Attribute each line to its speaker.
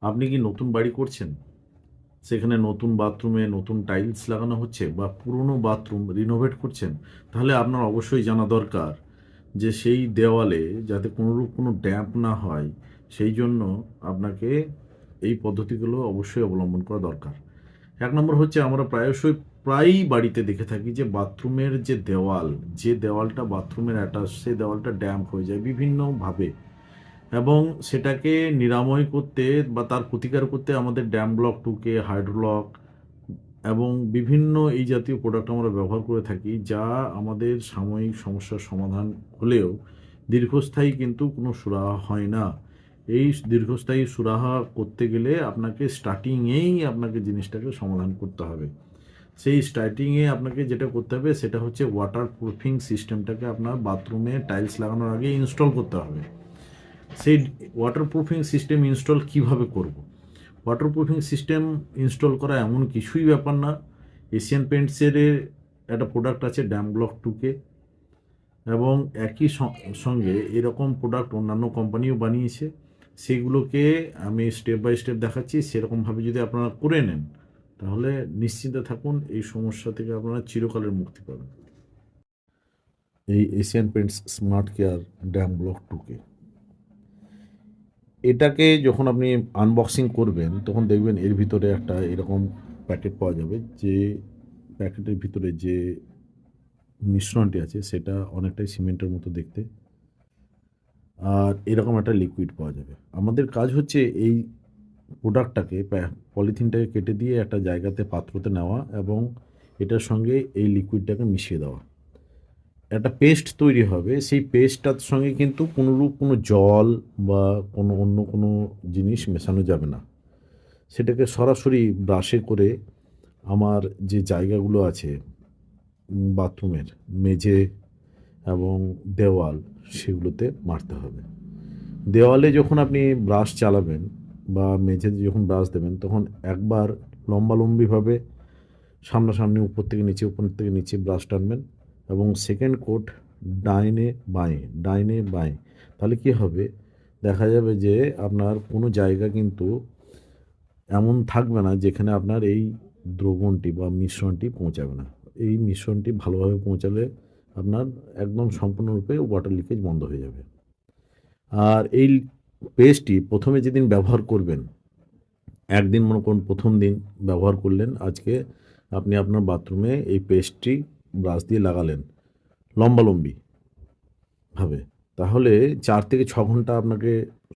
Speaker 1: আপনি কি নতুন বাড়ি করছেন, সেখানে নতুন বাথরুমে নতুন টাইলস লাগানো হচ্ছে বা পুরনো বাথরুম রিনোভেট করছেন, তাহলে আপনার অবশ্যই জানা দরকার যে সেই দেওয়ালে যাতে কোনোরূপ কোনো ড্যাম্প না হয়, সেই জন্য আপনাকে এই পদ্ধতিগুলো অবশ্যই অবলম্বন করা দরকার। এক নম্বর হচ্ছে, আমরা প্রায়ই বাড়িতে দেখে থাকি যে বাথরুমের যে দেওয়াল, যে দেওয়ালটা বাথরুমের অ্যাটাচ, সেই দেওয়ালটা ড্যাম্প হয়ে যায় বিভিন্নভাবে, এবং সেটাকে নিরাময় করতে বা তার প্রতিকার করতে আমাদের ড্যাম ব্লক টুকে, হাইড্রোলক এবং বিভিন্ন এই জাতীয় প্রোডাক্ট আমরা ব্যবহার করে থাকি, যা আমাদের সাময়িক সমস্যার সমাধান হলেও দীর্ঘস্থায়ী কিন্তু কোনো সুরাহা হয় না। এই দীর্ঘস্থায়ী সুরাহা করতে গেলে আপনাকে স্টার্টিংয়েই আপনাকে জিনিসটাকে সমাধান করতে হবে। সেই স্টার্টিংয়ে আপনাকে যেটা করতে হবে সেটা হচ্ছে ওয়াটার প্রুফিং সিস্টেমটাকে আপনার বাথরুমে টাইলস লাগানোর আগে ইনস্টল করতে হবে। সেই ওয়াটারপ্রুফিং সিস্টেম ইনস্টল কিভাবে করব? ওয়াটারপ্রুফিং সিস্টেম ইনস্টল করা এমন কিছুই ব্যাপার না। এশিয়ান পেইন্টসের একটা প্রোডাক্ট আছে ড্যাম ব্লক টুকে, এবং একই সঙ্গে এরকম প্রোডাক্ট অন্যান্য কোম্পানিও বানিয়েছে। সেগুলোকে আমি স্টেপ বাই স্টেপ দেখাচ্ছি, সেরকমভাবে যদি আপনারা করে নেন তাহলে নিশ্চিন্তে থাকুন, এই সমস্যা থেকে আপনারা চিরকালের মুক্তি পাবেন। এই Asian Paints Smart Care damp block টুকে, এটাকে যখন আপনি আনবক্সিং করবেন তখন দেখবেন এর ভিতরে একটা এরকম প্যাকেট পাওয়া যাবে, যে প্যাকেটের ভিতরে যে মিশ্রণটি আছে সেটা অনেকটাই সিমেন্টের মতো দেখতে, আর এরকম একটা লিকুইড পাওয়া যাবে। আমাদের কাজ হচ্ছে এই প্রোডাক্টটাকে, পলিথিনটাকে কেটে দিয়ে একটা জায়গাতে, পাত্রতে নেওয়া এবং এটার সঙ্গে এই লিকুইডটাকে মিশিয়ে দেওয়া। একটা পেস্ট তৈরি হবে, সেই পেস্টটার সঙ্গে কিন্তু কোনোরূপ কোনো জল বা কোনো অন্য কোনো জিনিস মেশানো যাবে না। সেটাকে সরাসরি ব্রাশে করে আমার যে জায়গাগুলো আছে বাথরুমের মেঝে এবং দেওয়াল, সেগুলোতে মারতে হবে। দেওয়ালে যখন আপনি ব্রাশ চালাবেন বা মেঝেতে যখন ব্রাশ দেবেন, তখন একবার লম্বালম্বিভাবে সামনাসামনি উপর থেকে নিচে, উপর থেকে নিচে ব্রাশ টানবেন, এবং সেকেন্ড কোট ডাইনে বাঁয়ে, ডাইনে বাঁয়ে। তাহলে কী হবে, দেখা যাবে যে আপনার কোনো জায়গা কিন্তু এমন থাকবে না যেখানে আপনার এই দ্রবণটি বা মিশ্রণটি পৌঁছাবে না। এই মিশ্রণটি ভালোভাবে পৌঁছালে আপনার একদম সম্পূর্ণরূপে ওয়াটার লিকেজ বন্ধ হয়ে যাবে। আর এই পেস্টটি প্রথমে যেদিন ব্যবহার করবেন, একদিন মনে করুন প্রথম দিন ব্যবহার করলেন, আজকে আপনি আপনার বাথরুমে এই পেস্টটি ব্রাশ দিয়ে লাগালেন লম্বালম্বিভাবে, তাহলে 4 থেকে 6 ঘন্টা আপনাকে